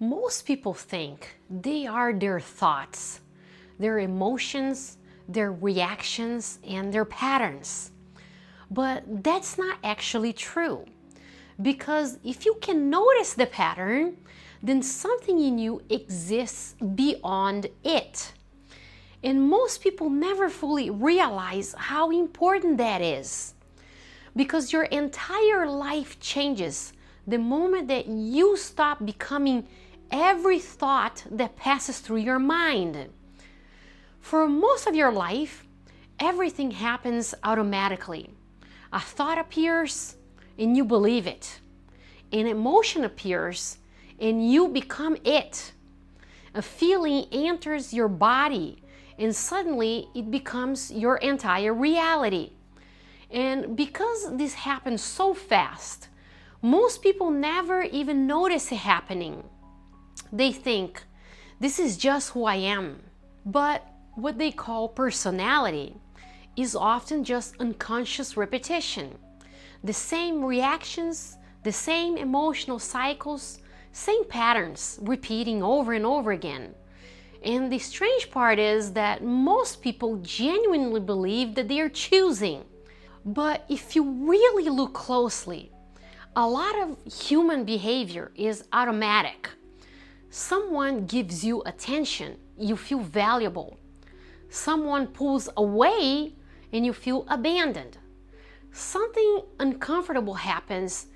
Most people think they are their thoughts, their emotions, their reactions, and their patterns. But that's not actually true. Because if you can notice the pattern, then something in you exists beyond it. And most people never fully realize how important that is. Because your entire life changes the moment that you stop becoming every thought that passes through your mind. For most of your life, everything happens automatically. A thought appears and you believe it. An emotion appears and you become it. A feeling enters your body and suddenly it becomes your entire reality. And because this happens so fast, most people never even notice it happening. They think, this is just who I am. But what they call personality is often just unconscious repetition. The same reactions, the same emotional cycles, same patterns repeating over and over again. And the strange part is that most people genuinely believe that they are choosing. But if you really look closely, a lot of human behavior is automatic. Someone gives you attention, you feel valuable. Someone pulls away and you feel abandoned. Something uncomfortable happens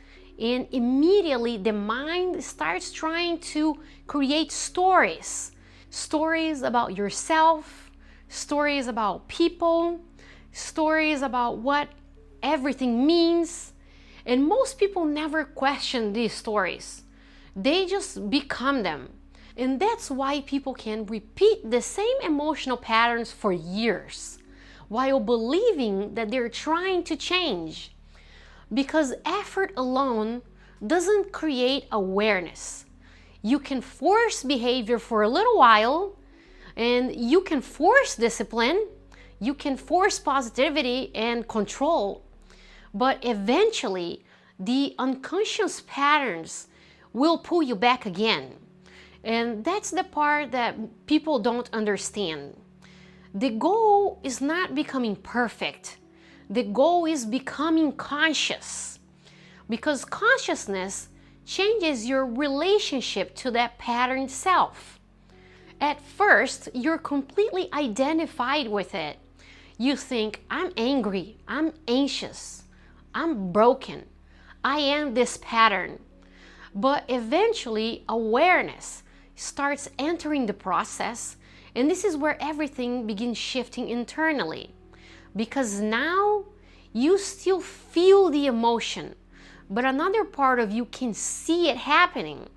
and immediately the mind starts trying to create stories. Stories about yourself, stories about people, stories about what everything means. And most people never question these stories. They just become them. And that's why people can repeat the same emotional patterns for years while believing that they're trying to change. Because effort alone doesn't create awareness. You can force behavior for a little while, and you can force discipline, you can force positivity and control, but eventually the unconscious patterns will pull you back again. And that's the part that people don't understand. The goal is not becoming perfect. The goal is becoming conscious. Because consciousness changes your relationship to that pattern self. At first, you're completely identified with it. You think, I'm angry, I'm anxious, I'm broken, I am this pattern. But eventually, awareness starts entering the process, and this is where everything begins shifting internally. Because now, you still feel the emotion, but another part of you can see it happening.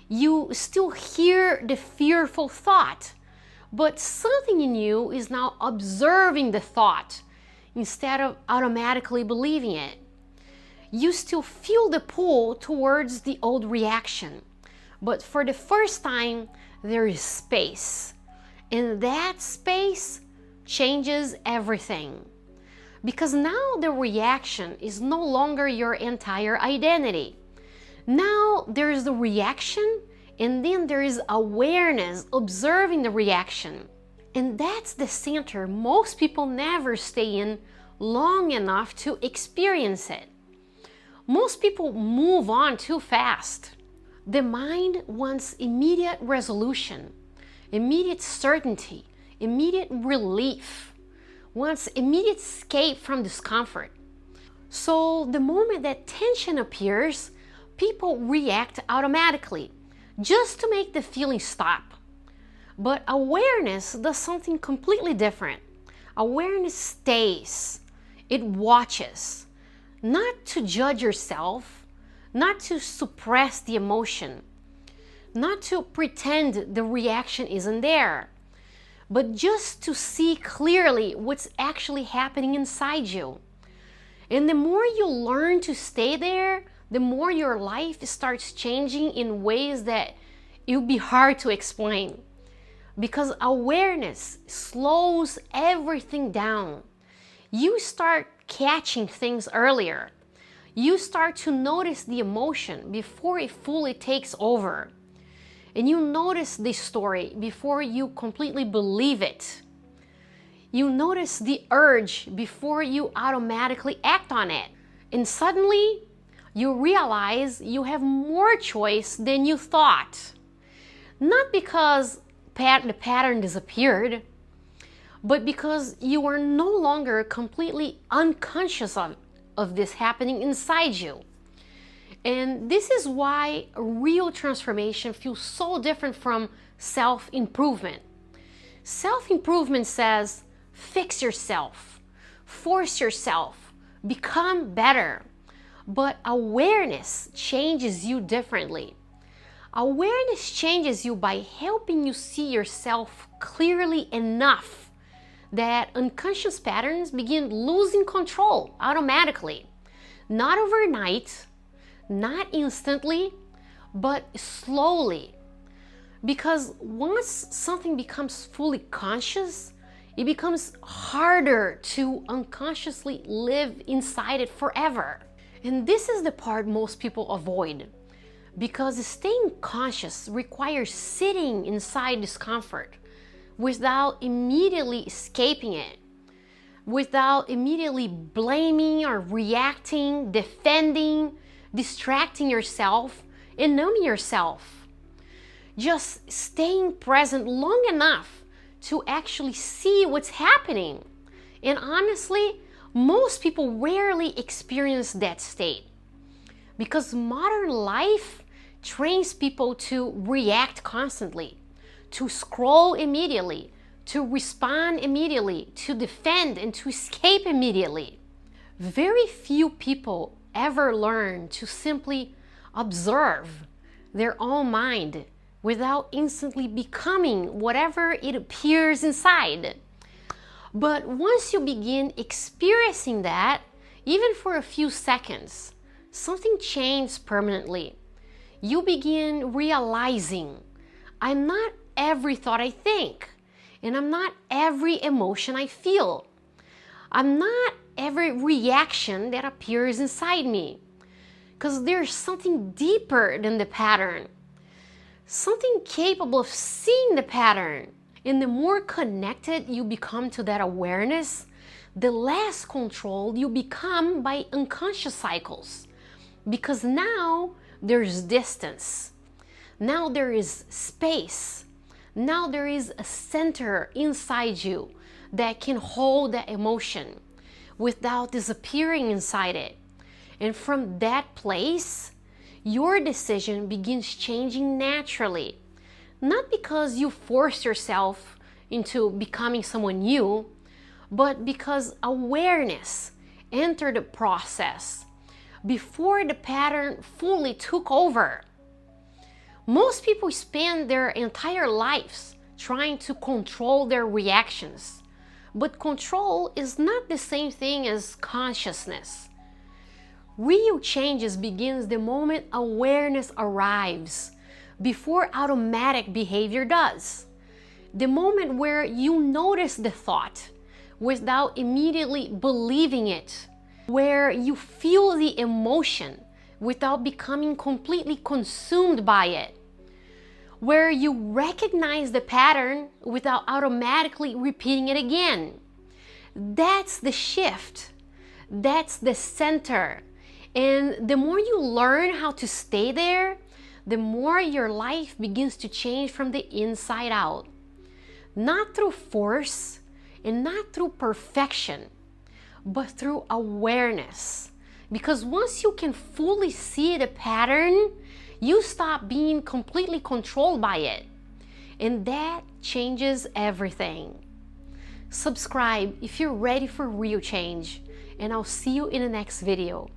You still hear the fearful thought, but something in you is now observing the thought instead of automatically believing it. You still feel the pull towards the old reaction, but for the first time, there is space. And that space changes everything. Because now the reaction is no longer your entire identity. Now there is the reaction, and then there is awareness observing the reaction. And that's the center most people never stay in long enough to experience it. Most people move on too fast. The mind wants immediate resolution, immediate certainty, immediate relief, wants immediate escape from discomfort. So the moment that tension appears, people react automatically, just to make the feeling stop. But awareness does something completely different. Awareness stays, it watches, not to judge yourself, not to suppress the emotion, not to pretend the reaction isn't there, but just to see clearly what's actually happening inside you. And the more you learn to stay there, the more your life starts changing in ways that it will be hard to explain. Because awareness slows everything down. You start catching things earlier. You start to notice the emotion before it fully takes over. and you notice the story before you completely believe it. You notice the urge before you automatically act on it. And suddenly, you realize you have more choice than you thought. Not because the pattern disappeared, but because you are no longer completely unconscious of this happening inside you. And this is why real transformation feels so different from self-improvement. Self-improvement says, fix yourself, force yourself, become better. But awareness changes you differently. Awareness changes you by helping you see yourself clearly enough that unconscious patterns begin losing control automatically. Not overnight, not instantly, but slowly. Because once something becomes fully conscious, it becomes harder to unconsciously live inside it forever. And this is the part most people avoid, because staying conscious requires sitting inside discomfort without immediately escaping it, without immediately blaming or reacting, defending, distracting yourself, and numbing yourself. Just staying present long enough to actually see what's happening. And honestly, most people rarely experience that state because modern life trains people to react constantly, to scroll immediately, to respond immediately, to defend and to escape immediately. Very few people ever learn to simply observe their own mind without instantly becoming whatever it appears inside. But once you begin experiencing that, even for a few seconds, something changes permanently. You begin realizing, I'm not every thought I think, and I'm not every emotion I feel. I'm not every reaction that appears inside me, because there's something deeper than the pattern, something capable of seeing the pattern. And the more connected you become to that awareness, the less controlled you become by unconscious cycles. Because now there's distance. Now there is space. Now there is a center inside you that can hold that emotion without disappearing inside it. And from that place, your decision begins changing naturally. Not because you force yourself into becoming someone new, but because awareness entered the process before the pattern fully took over. Most people spend their entire lives trying to control their reactions, but control is not the same thing as consciousness. Real changes begins the moment awareness arrives, before automatic behavior does. The moment where you notice the thought without immediately believing it, where you feel the emotion without becoming completely consumed by it, where you recognize the pattern without automatically repeating it again. That's the shift. That's the center. And the more you learn how to stay there, the more your life begins to change from the inside out. Not through force and not through perfection, but through awareness. Because once you can fully see the pattern, you stop being completely controlled by it. And that changes everything. Subscribe if you're ready for real change, and I'll see you in the next video.